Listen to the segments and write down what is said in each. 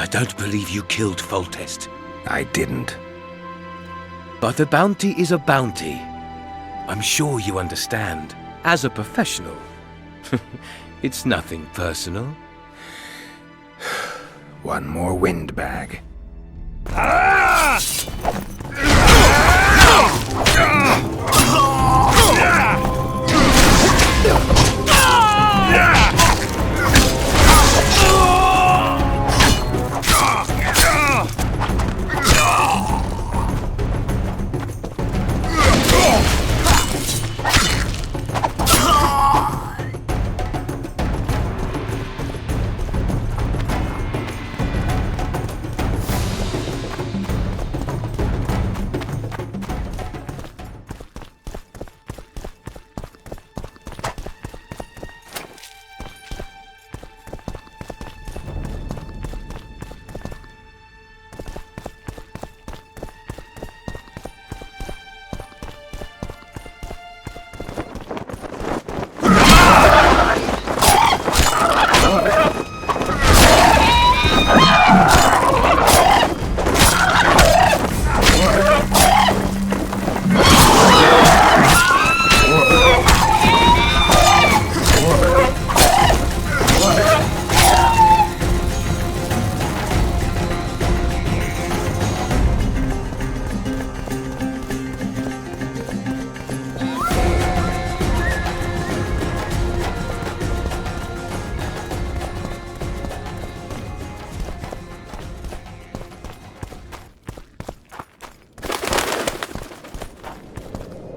I don't believe you killed Foltest. I didn't. But a bounty is a bounty. I'm sure you understand. As a professional. It's nothing personal. One more windbag.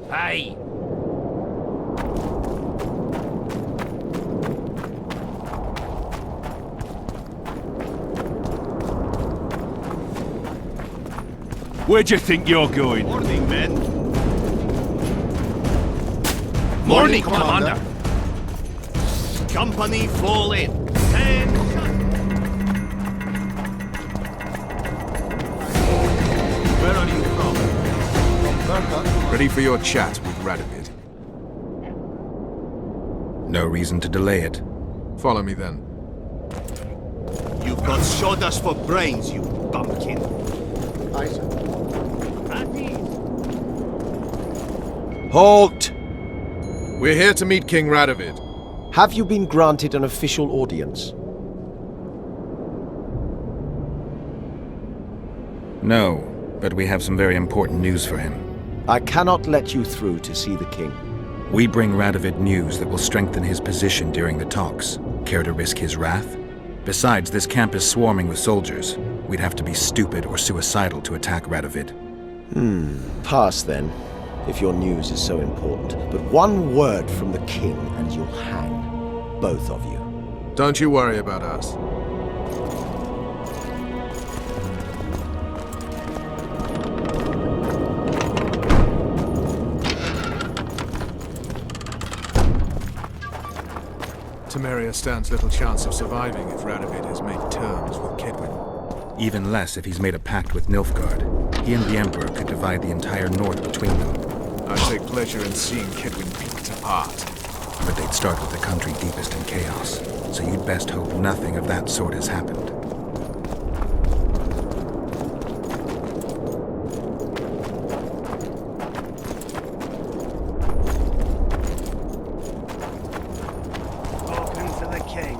Hey! Where do you think you're going? Morning, men. Morning, Commander! Company fall in. And where are you from? Ready for your chat with Radovid. No reason to delay it. Follow me then. You've got shoulders for brains, you bumpkin. Aye, sir. At ease. Halt! We're here to meet King Radovid. Have you been granted an official audience? No, but we have some very important news for him. I cannot let you through to see the king. We bring Radovid news that will strengthen his position during the talks. Care to risk his wrath? Besides, this camp is swarming with soldiers. We'd have to be stupid or suicidal to attack Radovid. Pass then, if your news is so important. But one word from the king and you'll hang. Both of you. Don't you worry about us. Temeria stands little chance of surviving if Radovid has made terms with Kidwin. Even less if he's made a pact with Nilfgaard. He and the Emperor could divide the entire north between them. I take pleasure in seeing Kidwin picked apart. But they'd start with the country deepest in chaos. So you'd best hope nothing of that sort has happened. Talking to the king.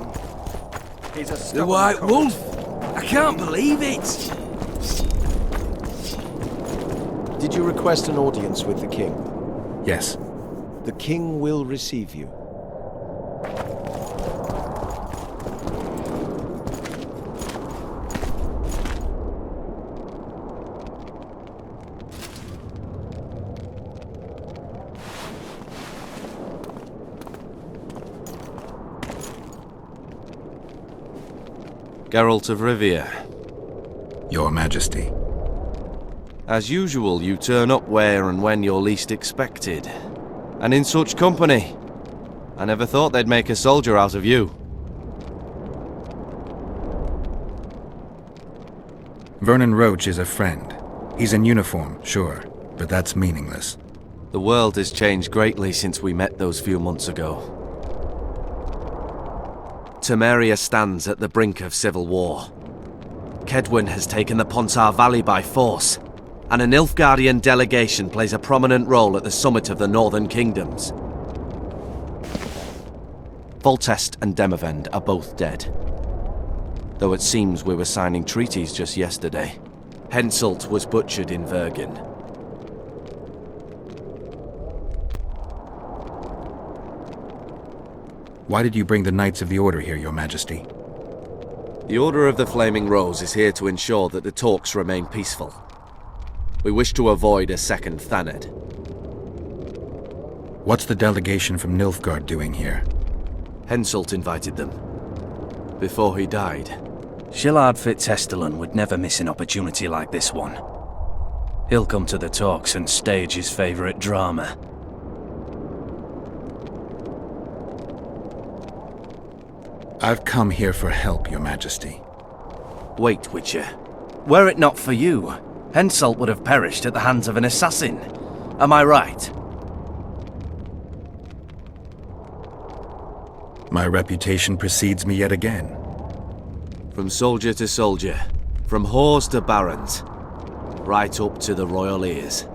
He's a The stubborn White colt. Wolf! I can't believe it! Did you request an audience with the king? Yes. The king will receive you. Geralt of Rívia. Your Majesty. As usual, you turn up where and when you're least expected. And in such company. I never thought they'd make a soldier out of you. Vernon Roach is a friend. He's in uniform, sure, but that's meaningless. The world has changed greatly since we met those few months ago. Temeria stands at the brink of civil war. Kedwin has taken the Pontar Valley by force, and a Nilfgaardian delegation plays a prominent role at the summit of the Northern Kingdoms. Foltest and Demavend are both dead, though it seems we were signing treaties just yesterday. Henselt was butchered in Vergen. Why did you bring the Knights of the Order here, Your Majesty? The Order of the Flaming Rose is here to ensure that the talks remain peaceful. We wish to avoid a second Thaned. What's the delegation from Nilfgaard doing here? Henselt invited them. Before he died. Shillard Fitzhestelan would never miss an opportunity like this one. He'll come to the talks and stage his favourite drama. I've come here for help, Your Majesty. Wait, Witcher. Were it not for you, Henselt would have perished at the hands of an assassin. Am I right? My reputation precedes me yet again. From soldier to soldier, from whores to barons, right up to the royal ears.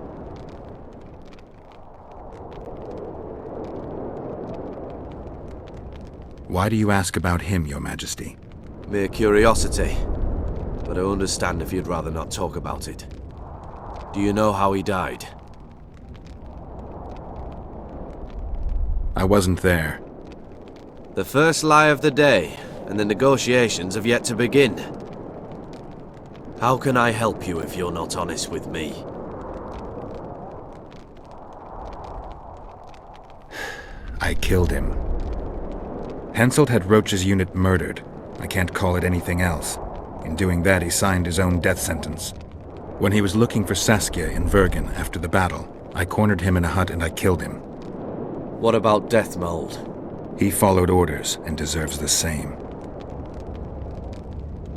Why do you ask about him, Your Majesty? Mere curiosity, but I understand if you'd rather not talk about it. Do you know how he died? I wasn't there. The first lie of the day, and the negotiations have yet to begin. How can I help you if you're not honest with me? I killed him. Henselt had Roach's unit murdered. I can't call it anything else. In doing that, he signed his own death sentence. When he was looking for Saskia in Vergen after the battle, I cornered him in a hut and I killed him. What about Deathmold? He followed orders and deserves the same.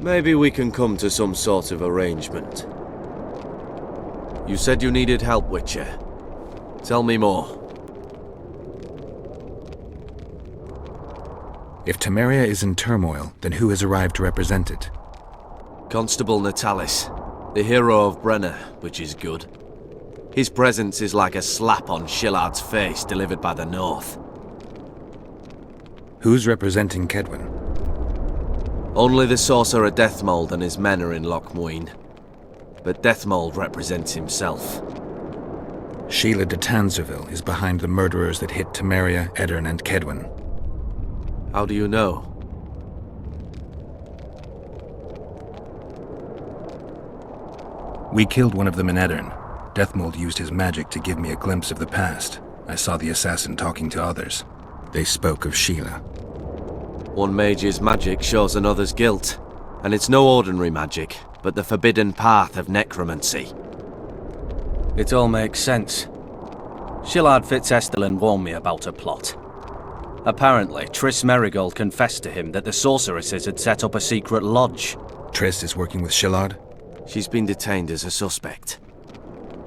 Maybe we can come to some sort of arrangement. You said you needed help, Witcher. Tell me more. If Temeria is in turmoil, then who has arrived to represent it? Constable Natalis, the hero of Brenna, which is good. His presence is like a slap on Shillard's face delivered by the North. Who's representing Kedwin? Only the sorcerer Deathmold and his men are in Lochmuin. But Deathmold represents himself. Sheila de Tanzerville is behind the murderers that hit Temeria, Eddern, and Kedwin. How do you know? We killed one of them in Eddern. Deathmold used his magic to give me a glimpse of the past. I saw the assassin talking to others. They spoke of Sheila. One mage's magic shows another's guilt. And it's no ordinary magic, but the forbidden path of necromancy. It all makes sense. Shillard Fitzhestelan warned me about a plot. Apparently, Triss Merigold confessed to him that the sorceresses had set up a secret lodge. Triss is working with Shillard? She's been detained as a suspect.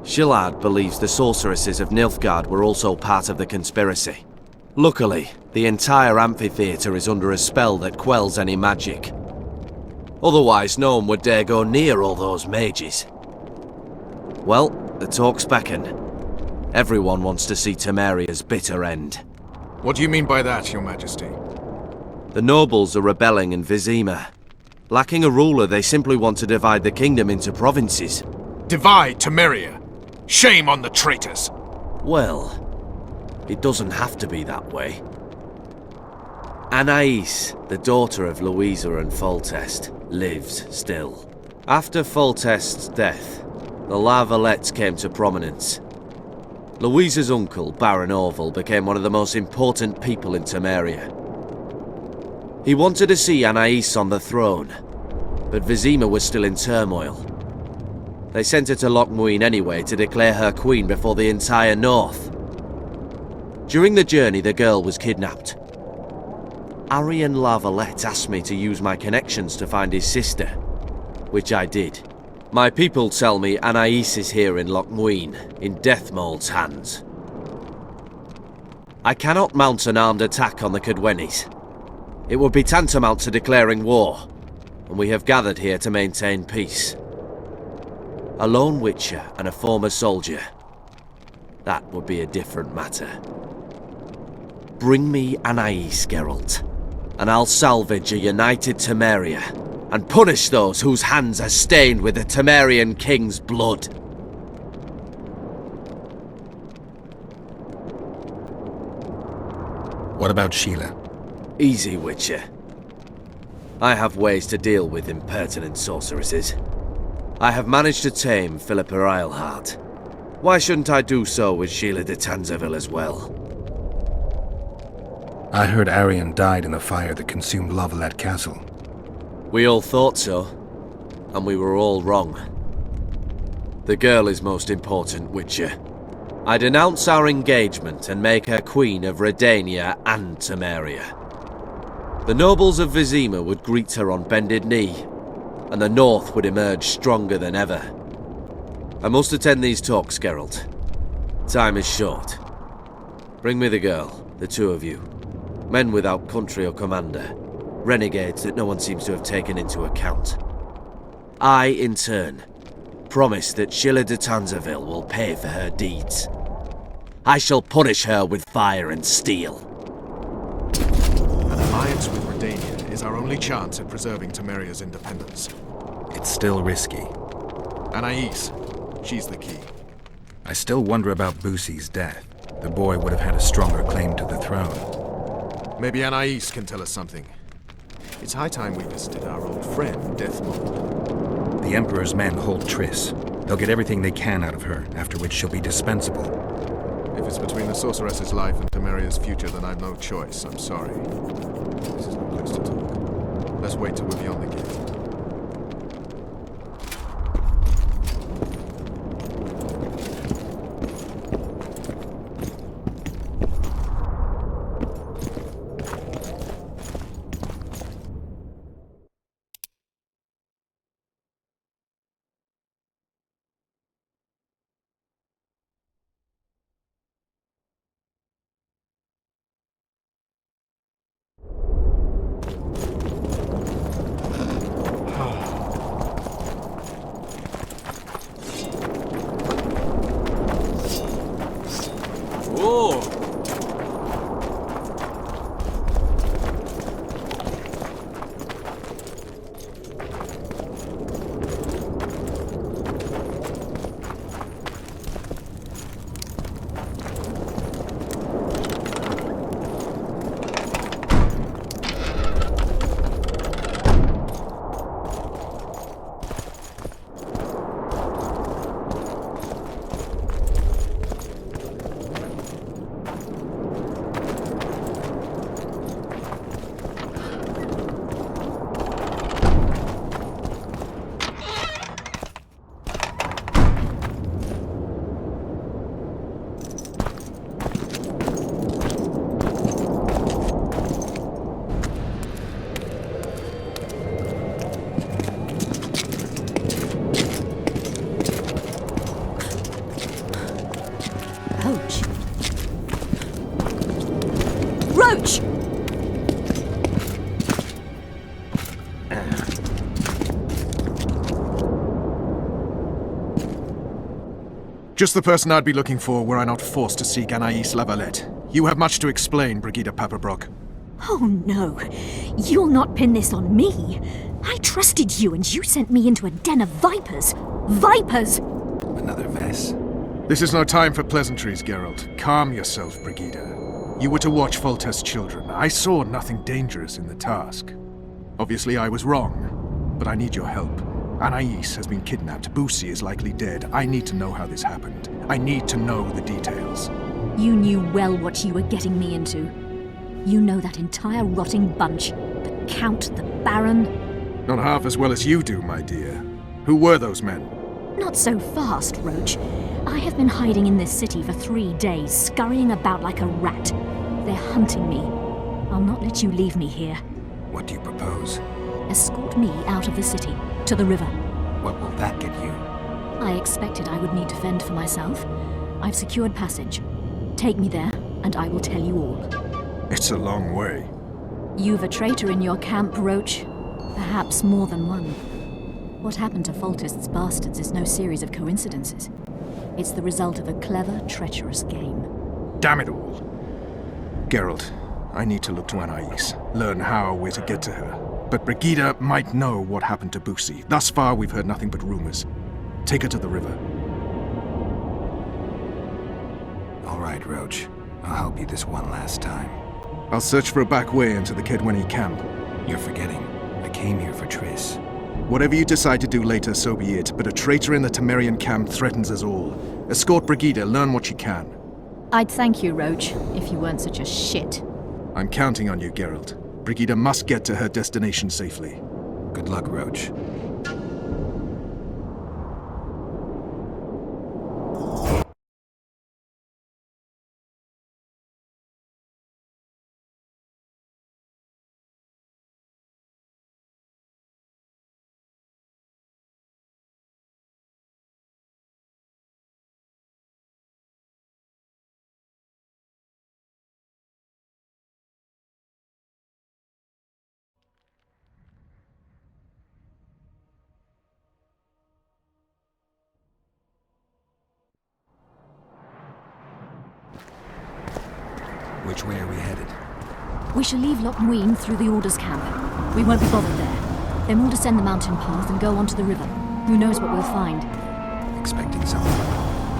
Shillard believes the sorceresses of Nilfgaard were also part of the conspiracy. Luckily, the entire amphitheatre is under a spell that quells any magic. Otherwise, no one would dare go near all those mages. Well, the talks beckon. Everyone wants to see Temeria's bitter end. What do you mean by that, Your Majesty? The nobles are rebelling in Vizima. Lacking a ruler, they simply want to divide the kingdom into provinces. Divide Temeria! Shame on the traitors! Well, it doesn't have to be that way. Anais, the daughter of Louisa and Foltest, lives still. After Foltest's death, the La Valettes came to prominence. Louisa's uncle, Baron Orville, became one of the most important people in Temeria. He wanted to see Anais on the throne, but Vizima was still in turmoil. They sent her to Lochmuin anyway to declare her queen before the entire north. During the journey, the girl was kidnapped. Arian La Valette asked me to use my connections to find his sister, which I did. My people tell me Anais is here in Lochmuin, in Deathmold's hands. I cannot mount an armed attack on the Cadwennis. It would be tantamount to declaring war. and we have gathered here to maintain peace. A lone witcher and a former soldier. That would be a different matter. Bring me Anais, Geralt, and I'll salvage a united Temeria, and punish those whose hands are stained with the Temerian king's blood. What about Sheila? Easy, Witcher. I have ways to deal with impertinent sorceresses. I have managed to tame Philippa Eilhart. Why shouldn't I do so with Sheila de Tanzaville as well? I heard Arian died in the fire that consumed Lavalette Castle. We all thought so, and we were all wrong. The girl is most important, Witcher. I denounce our engagement and make her queen of Redania and Temeria. The nobles of Vizima would greet her on bended knee, and the North would emerge stronger than ever. I must attend these talks, Geralt. Time is short. Bring me the girl, the two of you. Men without country or commander. Renegades that no one seems to have taken into account. I, in turn, promise that Sheila de Tanzaville will pay for her deeds. I shall punish her with fire and steel. An alliance with Redania is our only chance at preserving Temeria's independence. It's still risky. Anais, she's the key. I still wonder about Boussy's death. The boy would have had a stronger claim to the throne. Maybe Anais can tell us something. It's high time we visited our old friend, Deathmold. The Emperor's men hold tryst. They'll get everything they can out of her, after which she'll be dispensable. If it's between the sorceress's life and Temeria's future, then I've no choice. I'm sorry. This is no place to talk. Let's wait till we're beyond the gate. Just the person I'd be looking for were I not forced to seek Anais Lavalette. You have much to explain, Brigida Paperbrock. Oh no, you'll not pin this on me. I trusted you and you sent me into a den of vipers. Vipers! Another mess. This is no time for pleasantries, Geralt. Calm yourself, Brigida. You were to watch Foltest's children. I saw nothing dangerous in the task. Obviously I was wrong, but I need your help. Anais has been kidnapped. Boussy is likely dead. I need to know how this happened. I need to know the details. You knew well what you were getting me into. You know that entire rotting bunch. The Count, the Baron. Not half as well as you do, my dear. Who were those men? Not so fast, Roach. I have been hiding in this city for 3 days, scurrying about like a rat. They're hunting me. I'll not let you leave me here. What do you propose? Escort me out of the city, to the river. What will that get you? I expected I would need to fend for myself. I've secured passage. Take me there, and I will tell you all. It's a long way. You've a traitor in your camp, Roach. Perhaps more than one. What happened to Foltest's bastards is no series of coincidences. It's the result of a clever, treacherous game. Damn it all. Geralt, I need to look to Anais, learn how we're to get to her. But Brigida might know what happened to Busi. Thus far, we've heard nothing but rumors. Take her to the river. All right, Roach. I'll help you this one last time. I'll search for a back way into the Kedweni camp. You're forgetting. I came here for Triss. Whatever you decide to do later, so be it, but a traitor in the Temerian camp threatens us all. Escort Brigida, learn what you can. I'd thank you, Roach, if you weren't such a shit. I'm counting on you, Geralt. Brigida must get to her destination safely. Good luck, Roach. Which way are we headed? We shall leave Loch Muin through the Order's camp. We won't be bothered there. Then we'll descend the mountain path and go onto the river. Who knows what we'll find? Expecting something.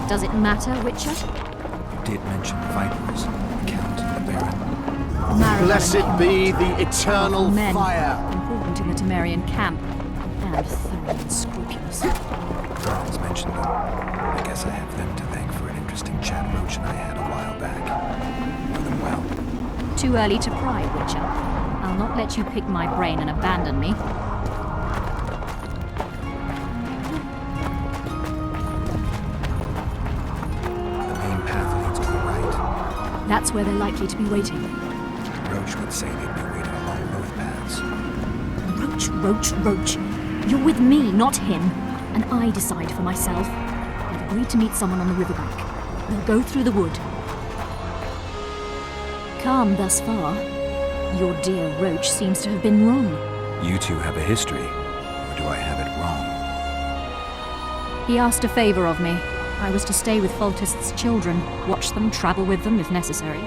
Does it matter, Witcher? You did mention vipers, the Count and the Baron. Marrow Blessed be the eternal men, fire. important in the Temerian camp, and thoroughly unscrupulous. Charles mentioned them. I guess I have them to thank for an interesting chat Roach and I had a while back. Know them well. Too early to pry, Witcher. I'll not let you pick my brain and abandon me. The main path leads to the right. That's where they're likely to be waiting. Roach would say they'd be waiting along both paths. Roach. You're with me, not him. And I decide for myself. I've agreed to meet someone on the riverbank. We'll go through the wood. Calm thus far. Your dear Roach seems to have been wrong. You two have a history, or do I have it wrong? He asked a favor of me. I was to stay with Foltest's children, watch them, travel with them if necessary.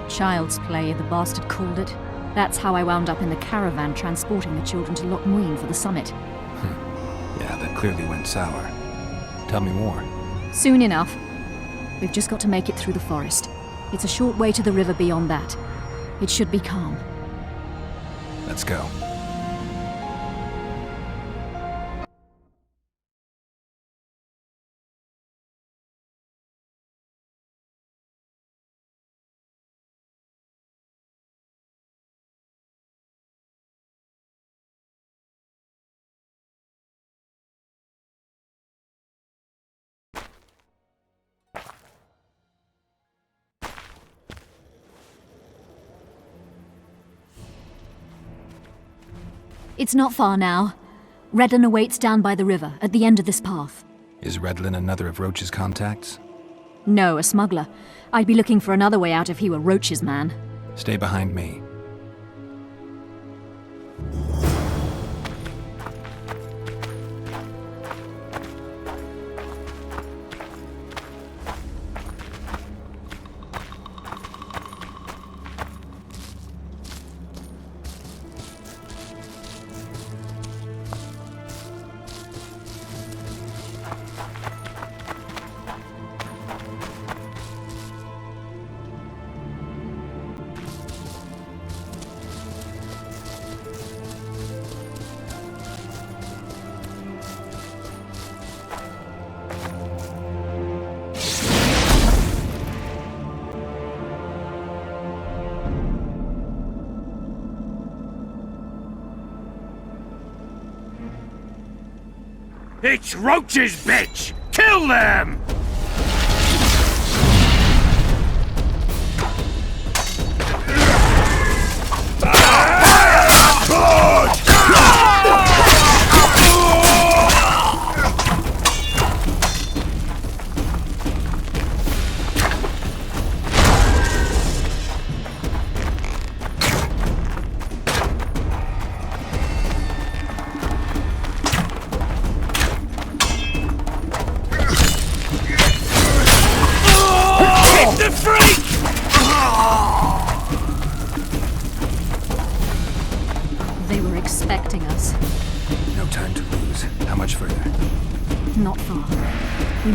Child's play, the bastard called it. That's how I wound up in the caravan transporting the children to Loch Muin for the summit. Yeah, that clearly went sour. Tell me more. Soon enough. We've just got to make it through the forest. It's a short way to the river beyond that. It should be calm. Let's go. It's not far now. Redlin awaits down by the river, at the end of this path. Is Redlin another of Roach's contacts? No, a smuggler. I'd be looking for another way out if he were Roach's man. Stay behind me. It's Roach's bitch! Kill them!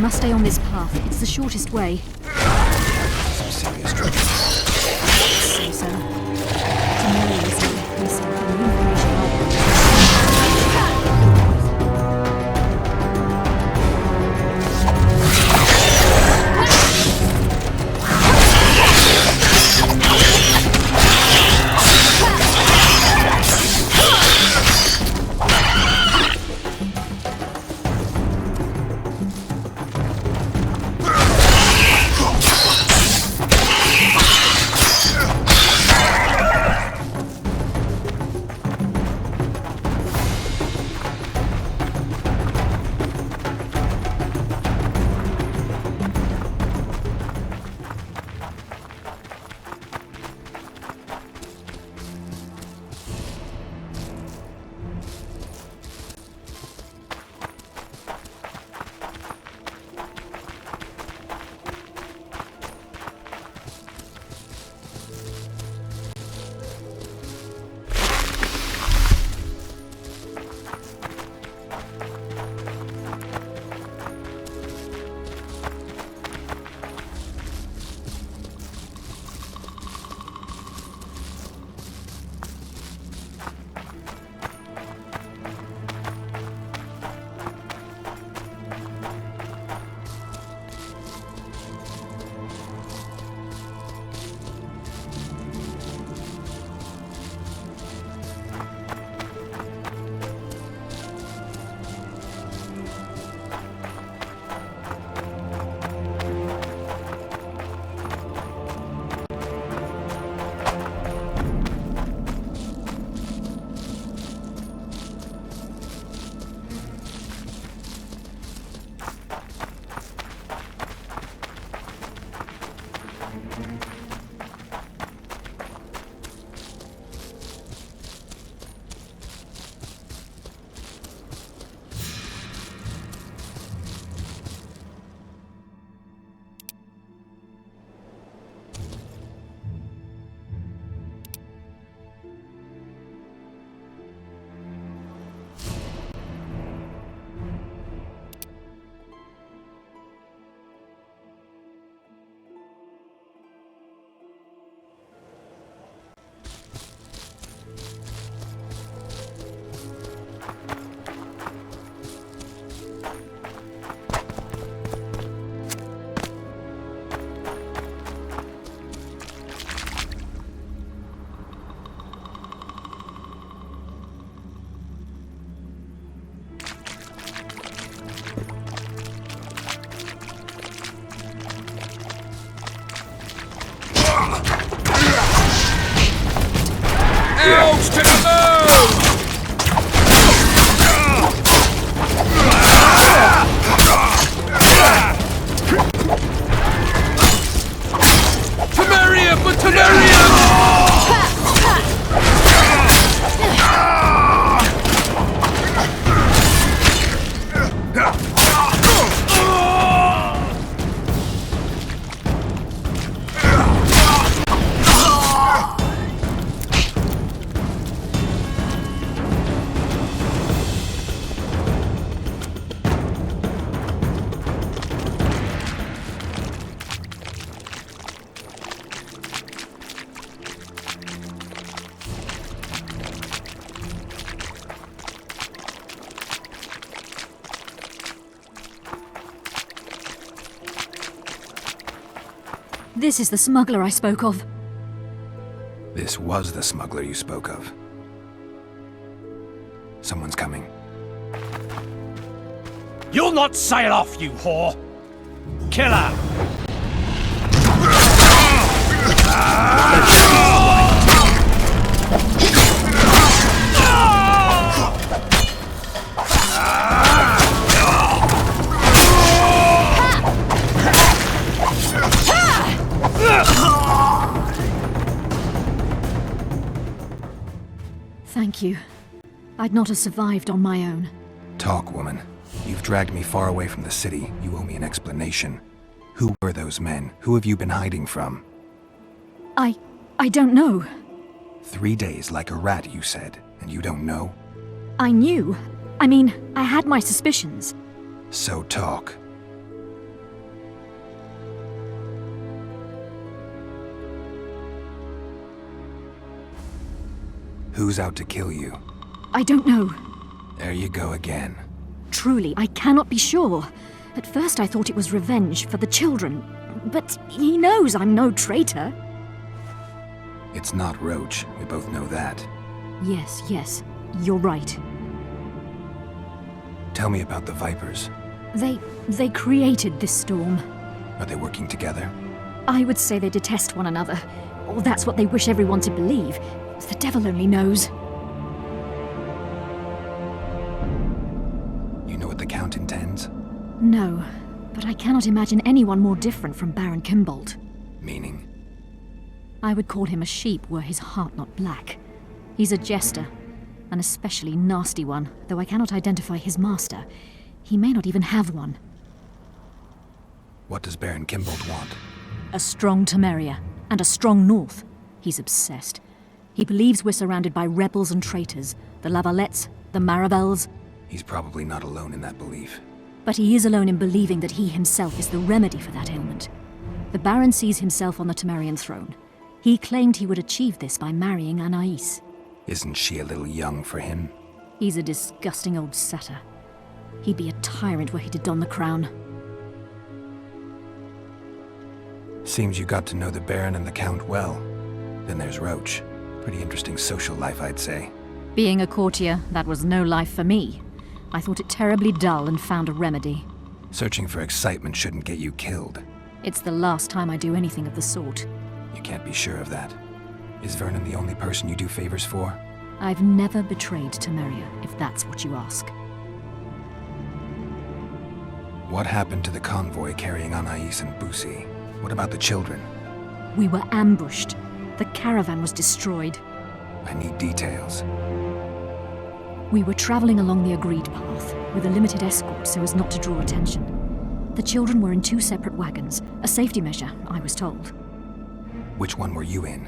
must stay on this path. It's the shortest way. Some serious trouble. Say so. Tomorrow is here. We still have new information on it. Elves to the moon! Temeria for Temeria! This is the smuggler I spoke of. This was the smuggler you spoke of. Someone's coming. You'll not sail off, you whore! Kill her! Thank you. I'd not have survived on my own. Talk, woman. You've dragged me far away from the city. You owe me an explanation. Who were those men? Who have you been hiding from? I don't know. 3 days like a rat, you said, and you don't know? I knew. I mean, I had my suspicions. So talk. Who's out to kill you? I don't know. There you go again. Truly, I cannot be sure. At first I thought it was revenge for the children, but he knows I'm no traitor. It's not Roach, we both know that. Yes, you're right. Tell me about the Vipers. They created this storm. Are they working together? I would say they detest one another, or that's what they wish everyone to believe. The devil only knows. You know what the Count intends? No, but I cannot imagine anyone more different from Baron Kimbold. Meaning? I would call him a sheep were his heart not black. He's a jester, an especially nasty one, though I cannot identify his master. He may not even have one. What does Baron Kimbold want? A strong Temeria, and a strong North. He's obsessed. He believes we're surrounded by rebels and traitors, the Lavalettes, the Marabels. He's probably not alone in that belief. But he is alone in believing that he himself is the remedy for that ailment. The Baron sees himself on the Temerian throne. He claimed he would achieve this by marrying Anais. Isn't she a little young for him? He's a disgusting old satyr. He'd be a tyrant were he to don the crown. Seems you got to know the Baron and the Count well. Then there's Roach. Pretty interesting social life, I'd say. Being a courtier, that was no life for me. I thought it terribly dull and found a remedy. Searching for excitement shouldn't get you killed. It's the last time I do anything of the sort. You can't be sure of that. Is Vernon the only person you do favors for? I've never betrayed Temeria, if that's what you ask. What happened to the convoy carrying Anais and Busi? What about the children? We were ambushed. The caravan was destroyed. I need details. We were traveling along the agreed path, with a limited escort so as not to draw attention. The children were in 2 separate wagons, a safety measure, I was told. Which one were you in?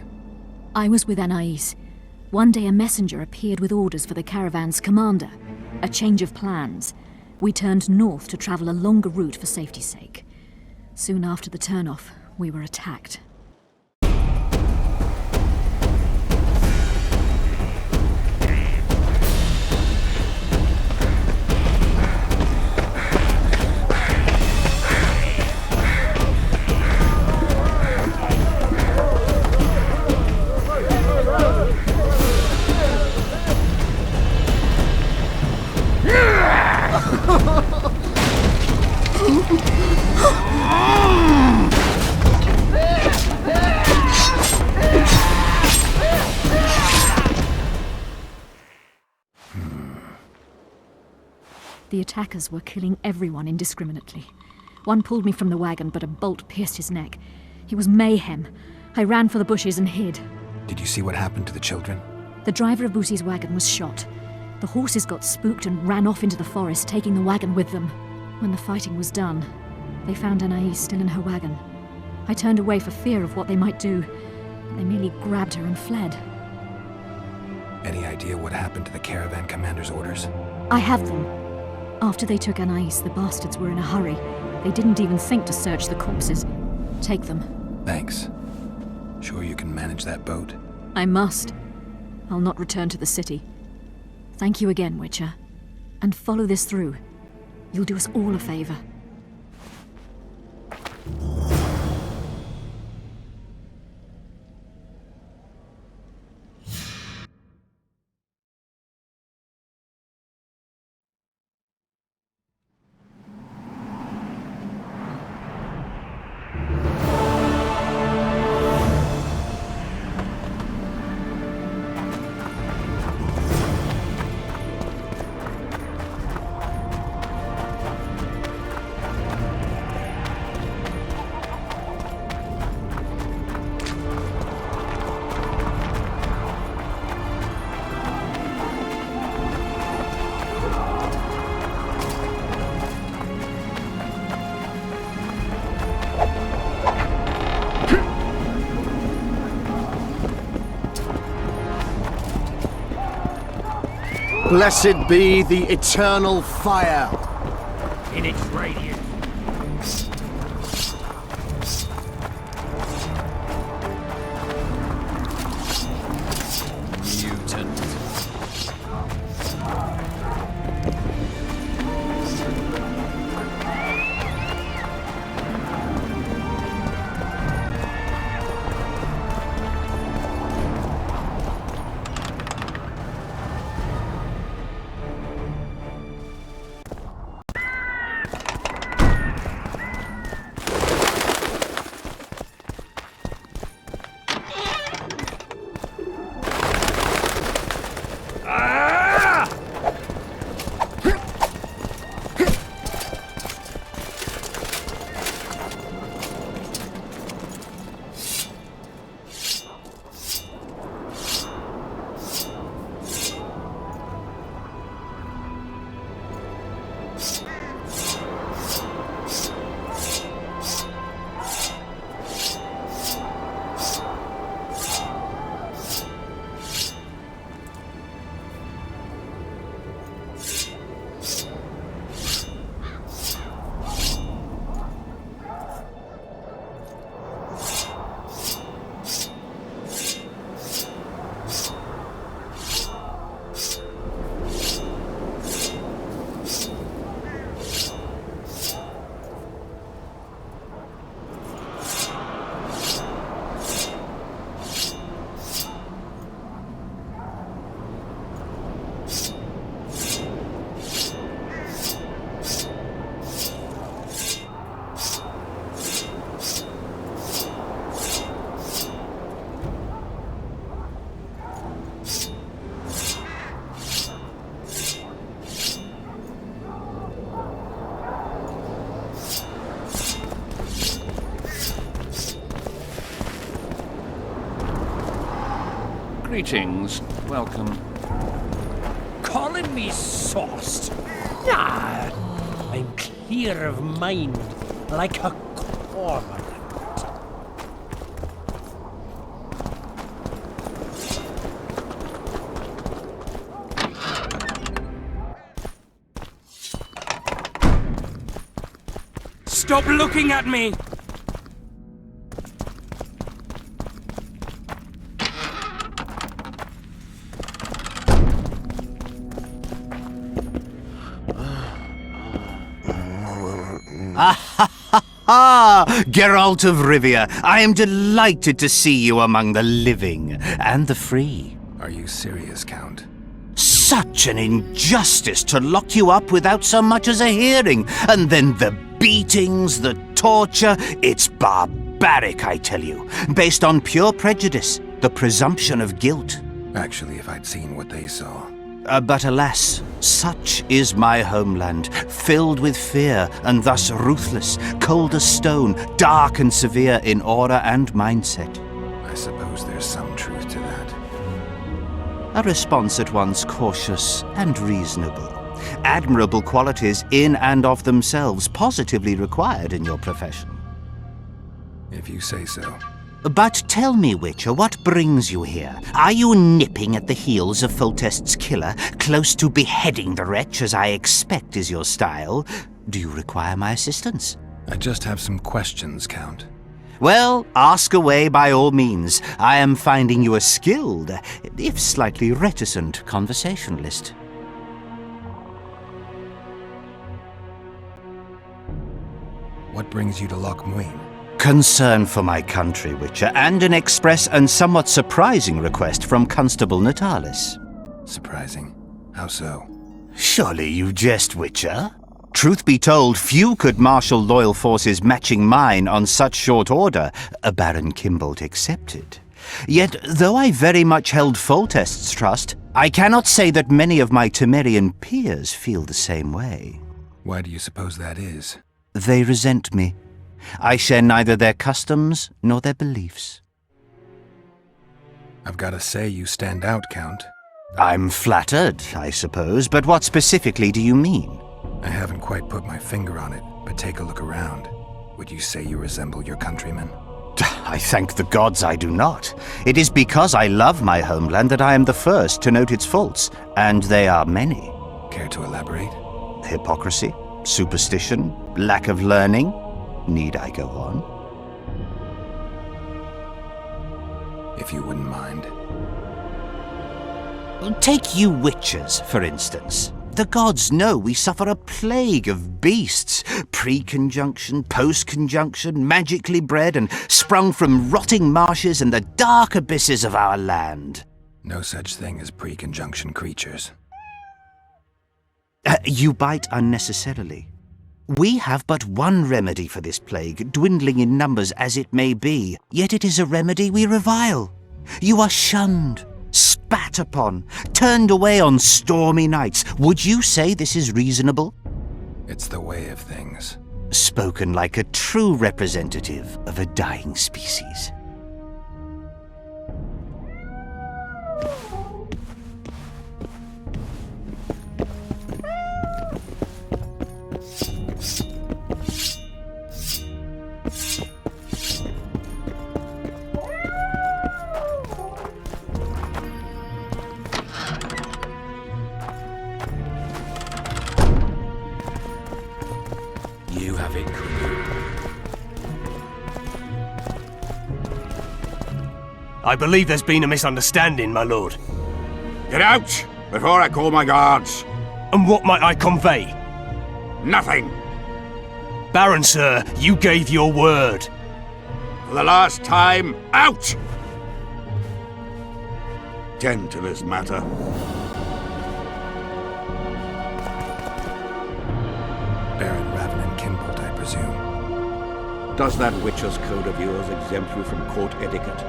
I was with Anais. One day a messenger appeared with orders for the caravan's commander. A change of plans. We turned north to travel a longer route for safety's sake. Soon after the turnoff, we were attacked. The attackers were killing everyone indiscriminately. One pulled me from the wagon, but a bolt pierced his neck. It was mayhem. I ran for the bushes and hid. Did you see what happened to the children? The driver of Busi's wagon was shot. The horses got spooked and ran off into the forest, taking the wagon with them. When the fighting was done, they found Anais still in her wagon. I turned away for fear of what they might do. They merely grabbed her and fled. Any idea what happened to the caravan commander's orders? I have them. After they took Anais, the bastards were in a hurry. They didn't even think to search the corpses. Take them. Thanks. Sure you can manage that boat? I must. I'll not return to the city. Thank you again, Witcher. And follow this through. You'll do us all a favor. Blessed be the eternal fire. In its radiance. Mutant Greetings. Welcome. Calling me sauced? Nah, I'm clear of mind, like a cormorant. Stop looking at me! Geralt of Rívia, I am delighted to see you among the living and the free. Are you serious, Count? Such an injustice to lock you up without so much as a hearing, and then the beatings, the torture. It's barbaric, I tell you, based on pure prejudice, the presumption of guilt. Actually, if I'd seen what they saw. But alas, such is my homeland, filled with fear and thus ruthless, cold as stone, dark and severe in aura and mindset. I suppose there's some truth to that. A response at once cautious and reasonable. Admirable qualities in and of themselves, positively required in your profession. If you say so. But tell me, Witcher, what brings you here? Are you nipping at the heels of Foltest's killer, close to beheading the wretch, as I expect is your style? Do you require my assistance? I just have some questions, Count. Well, ask away by all means. I am finding you a skilled, if slightly reticent, conversationalist. What brings you to Loch Muin? Concern for my country, Witcher, and an express and somewhat surprising request from Constable Natalis. Surprising? How so? Surely you jest, Witcher? Truth be told, few could marshal loyal forces matching mine on such short order, Baron Kimbolt excepted. Yet, though I very much held Foltest's trust, I cannot say that many of my Temerian peers feel the same way. Why do you suppose that is? They resent me. I share neither their customs nor their beliefs. I've got to say you stand out, Count. I'm flattered, I suppose, but what specifically do you mean? I haven't quite put my finger on it, but take a look around. Would you say you resemble your countrymen? I thank the gods I do not. It is because I love my homeland that I am the first to note its faults, and they are many. Care to elaborate? Hypocrisy, superstition, lack of learning. Need I go on? If you wouldn't mind. Take you witchers, for instance. The gods know we suffer a plague of beasts, pre-conjunction, post-conjunction, magically bred and sprung from rotting marshes and the dark abysses of our land. No such thing as pre-conjunction creatures. You bite unnecessarily. We have but one remedy for this plague, dwindling in numbers as it may be, yet it is a remedy we revile. You are shunned, spat upon, turned away on stormy nights. Would you say this is reasonable? It's the way of things. Spoken like a true representative of a dying species. You have it, Kulu. I believe there's been a misunderstanding, my lord. Get out, before I call my guards. And what might I convey? Nothing. Baron, sir, you gave your word. For the last time, out! Tend to this matter. Baron Raven Kimbolt, I presume. Does that Witcher's code of yours exempt you from court etiquette?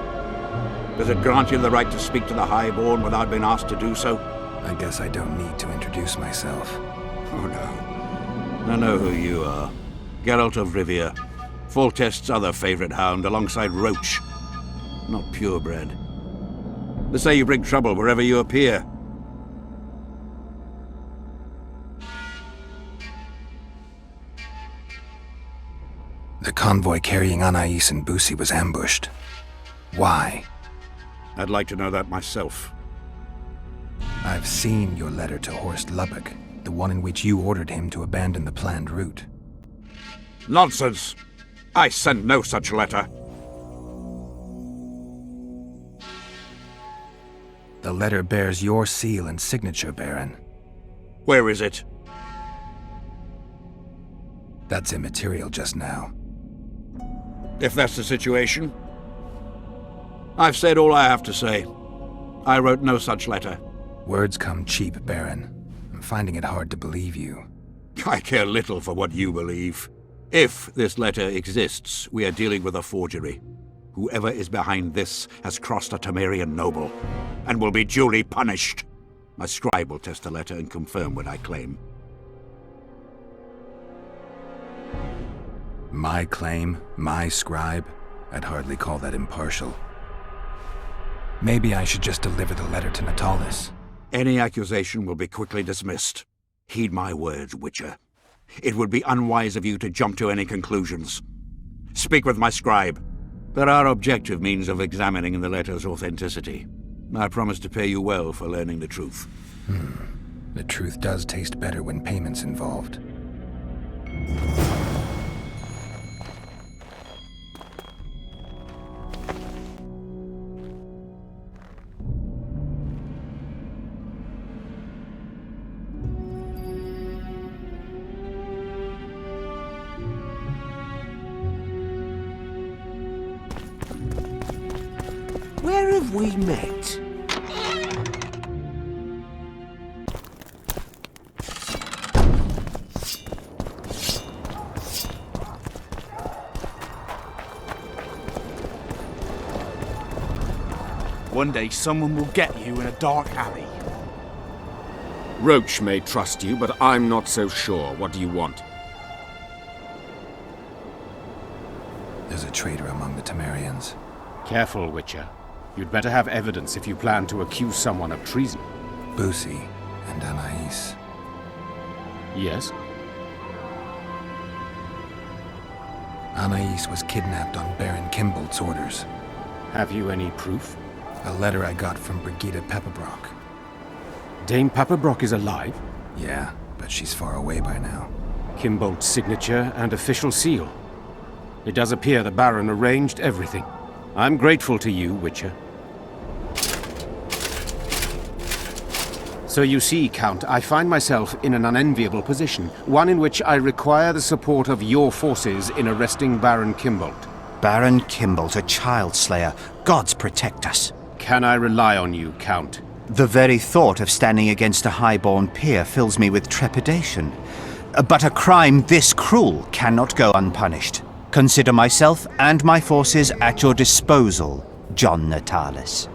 Does it grant you the right to speak to the Highborn without being asked to do so? I guess I don't need to introduce myself. Oh no. I know who you are. Geralt of Rívia. Foltest's other favorite hound alongside Roach. Not purebred. They say you bring trouble wherever you appear. The convoy carrying Anais and Busi was ambushed. Why? I'd like to know that myself. I've seen your letter to Horst Lubbock, the one in which you ordered him to abandon the planned route. Nonsense! I sent no such letter. The letter bears your seal and signature, Baron. Where is it? That's immaterial just now. If that's the situation, I've said all I have to say. I wrote no such letter. Words come cheap, Baron. I'm finding it hard to believe you. I care little for what you believe. If this letter exists, we are dealing with a forgery. Whoever is behind this has crossed a Temerian noble, and will be duly punished. My scribe will test the letter and confirm what I claim. My claim, my scribe? I'd hardly call that impartial. Maybe I should just deliver the letter to Natalis. Any accusation will be quickly dismissed. Heed my words, Witcher. It would be unwise of you to jump to any conclusions. Speak with my scribe. There are objective means of examining the letter's authenticity. I promise to pay you well for learning the truth. The truth does taste better when payment's involved. Where have we met? One day someone will get you in a dark alley. Roach may trust you, but I'm not so sure. What do you want? There's a traitor among the Temerians. Careful, Witcher. You'd better have evidence if you plan to accuse someone of treason. Busi and Anais. Yes? Anais was kidnapped on Baron Kimbolt's orders. Have you any proof? A letter I got from Brigida Pepperbrock. Dame Pepperbrock is alive? Yeah, but she's far away by now. Kimbolt's signature and official seal. It does appear the Baron arranged everything. I'm grateful to you, Witcher. So you see, Count, I find myself in an unenviable position, one in which I require the support of your forces in arresting Baron Kimbolt. Baron Kimbolt, a child slayer. Gods protect us. Can I rely on you, Count? The very thought of standing against a highborn peer fills me with trepidation. But a crime this cruel cannot go unpunished. Consider myself and my forces at your disposal, John Natalis.